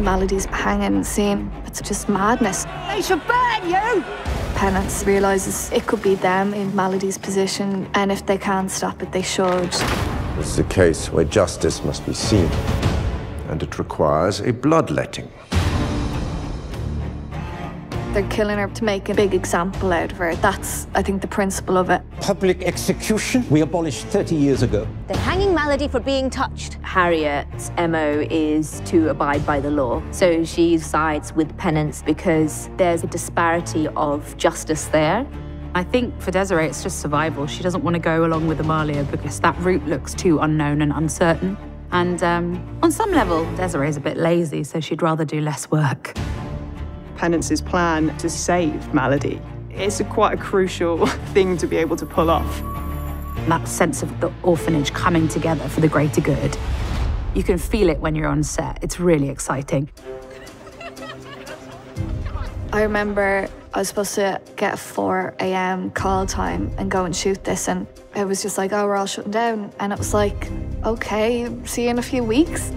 Maladie's hanging scene, it's just madness. They should burn you! Penance realises it could be them in Maladie's position, and if they can't stop it, they should. This is a case where justice must be seen, and it requires a bloodletting. They're killing her to make a big example out of her. That's, I think, the principle of it. Public execution we abolished 30 years ago. They're hanging Maladie for being touched. Harriet's MO is to abide by the law. So she sides with Penance because there's a disparity of justice there. I think for Desiree, it's just survival. She doesn't want to go along with Amalia because that route looks too unknown and uncertain. And on some level, Desiree's a bit lazy, so she'd rather do less work. Penance's plan to save Maladie is quite a crucial thing to be able to pull off. That sense of the orphanage coming together for the greater good. You can feel it when you're on set. It's really exciting. I remember I was supposed to get a 4 a.m. call time and go and shoot this, and it was just like, oh, we're all shutting down. And it was like, okay, see you in a few weeks.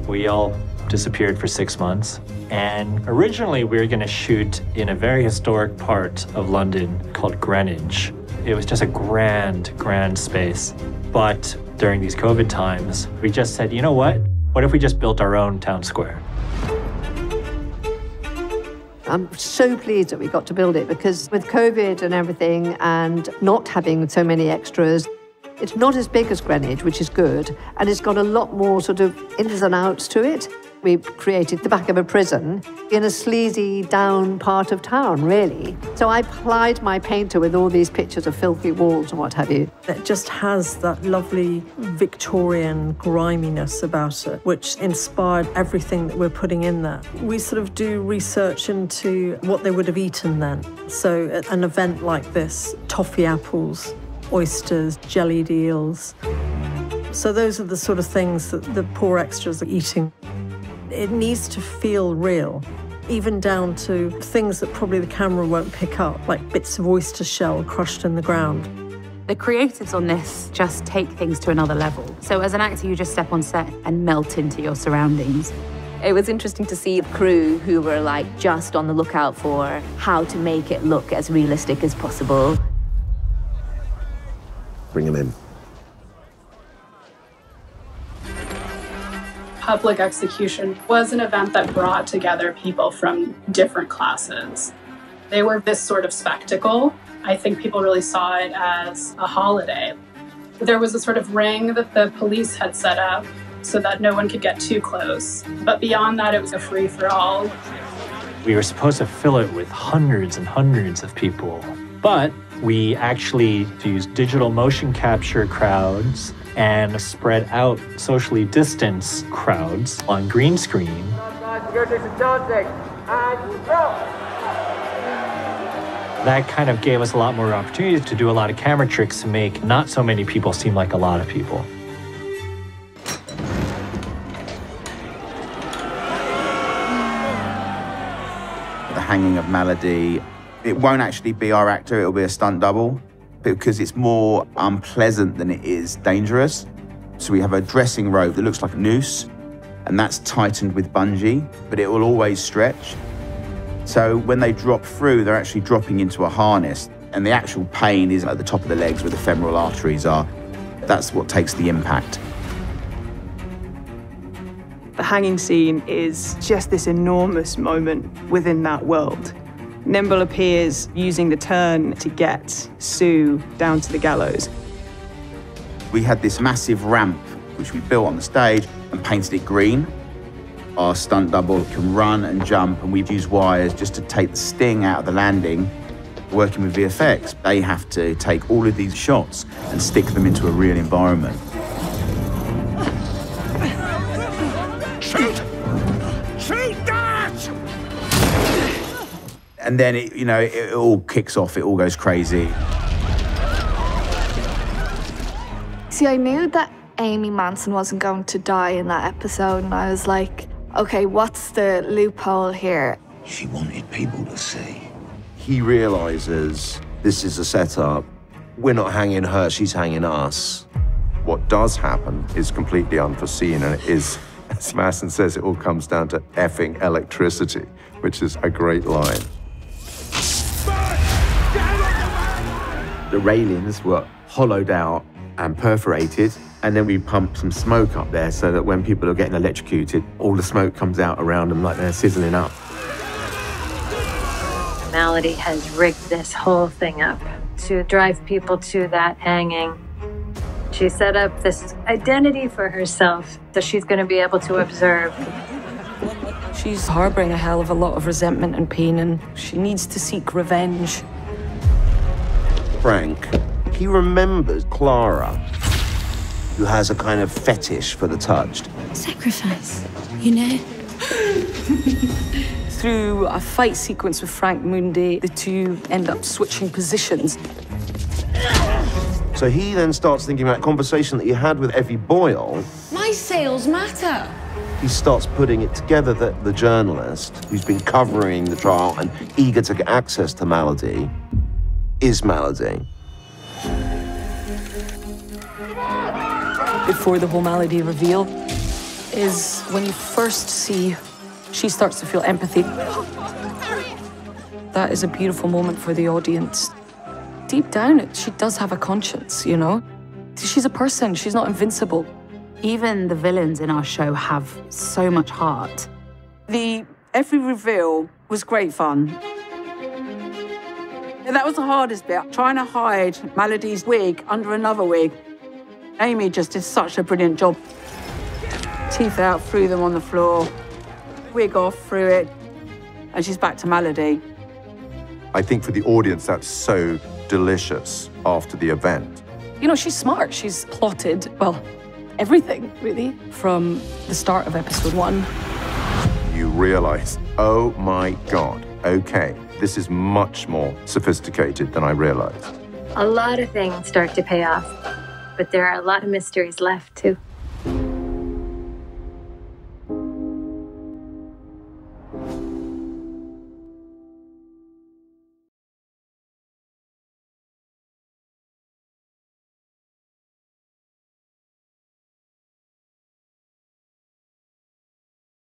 We all disappeared for 6 months. And originally we were going to shoot in a very historic part of London called Greenwich. It was just a grand space. But during these COVID times, we just said, you know what? What if we just built our own town square? I'm so pleased that we got to build it because with COVID and everything and not having so many extras, it's not as big as Greenwich, which is good, and it's got a lot more sort of ins and outs to it. We created the back of a prison in a sleazy, down part of town, really. So I plied my painter with all these pictures of filthy walls and what have you. It just has that lovely Victorian griminess about it, which inspired everything that we're putting in there. We sort of do research into what they would have eaten then. So at an event like this, toffee apples, oysters, jellied eels. So those are the sort of things that the poor extras are eating. It needs to feel real, even down to things that probably the camera won't pick up, like bits of oyster shell crushed in the ground. The creatives on this just take things to another level. So as an actor, you just step on set and melt into your surroundings. It was interesting to see the crew who were like just on the lookout for how to make it look as realistic as possible. Bring him in. Public execution was an event that brought together people from different classes. They were this sort of spectacle. I think people really saw it as a holiday. There was a sort of ring that the police had set up so that no one could get too close. But beyond that, it was a free-for-all. We were supposed to fill it with hundreds and hundreds of people, but we actually used digital motion capture crowds and spread out socially distanced crowds on green screen. That kind of gave us a lot more opportunities to do a lot of camera tricks to make not so many people seem like a lot of people. The hanging of Maladie, it won't actually be our actor, it'll be a stunt double, because it's more unpleasant than it is dangerous. So we have a dressing robe that looks like a noose, and that's tightened with bungee, but it will always stretch. So when they drop through, they're actually dropping into a harness, and the actual pain is at the top of the legs where the femoral arteries are. That's what takes the impact. The hanging scene is just this enormous moment within that world. Nimble appears using the turn to get Sue down to the gallows. We had this massive ramp, which we built on the stage and painted it green. Our stunt double can run and jump, and we've used wires just to take the sting out of the landing. Working with VFX, they have to take all of these shots and stick them into a real environment. Shoot! Shoot that! And then, it all kicks off, it all goes crazy. See, I knew that Amy Manson wasn't going to die in that episode, and I was like, okay, what's the loophole here? She wanted people to see. He realizes this is a setup. We're not hanging her, she's hanging us. What does happen is completely unforeseen, and it is Masson says it all comes down to effing electricity, which is a great line. The railings were hollowed out and perforated, and then we pumped some smoke up there so that when people are getting electrocuted, all the smoke comes out around them like they're sizzling up. Maladie has rigged this whole thing up to drive people to that hanging. She set up this identity for herself that she's going to be able to observe. She's harboring a hell of a lot of resentment and pain, and she needs to seek revenge. Frank, he remembers Clara, who has a kind of fetish for the touched. Sacrifice, you know? Through a fight sequence with Frank Mundi, the two end up switching positions. So he then starts thinking about a conversation that he had with Evie Boyle. My sales matter. He starts putting it together that the journalist who's been covering the trial and eager to get access to Maladie is Maladie. Before the whole Maladie reveal is when you first see she starts to feel empathy. That is a beautiful moment for the audience. Deep down, she does have a conscience, you know? She's a person, she's not invincible. Even the villains in our show have so much heart. Every reveal was great fun. That was the hardest bit, trying to hide Maladie's wig under another wig. Amy just did such a brilliant job. Teeth out, threw them on the floor, wig off, threw it, and she's back to Maladie. I think for the audience, that's so delicious after the event. You know, she's smart. She's plotted, well, everything, really, from the start of episode 1. You realize, oh my God, okay, this is much more sophisticated than I realized. A lot of things start to pay off, but there are a lot of mysteries left, too.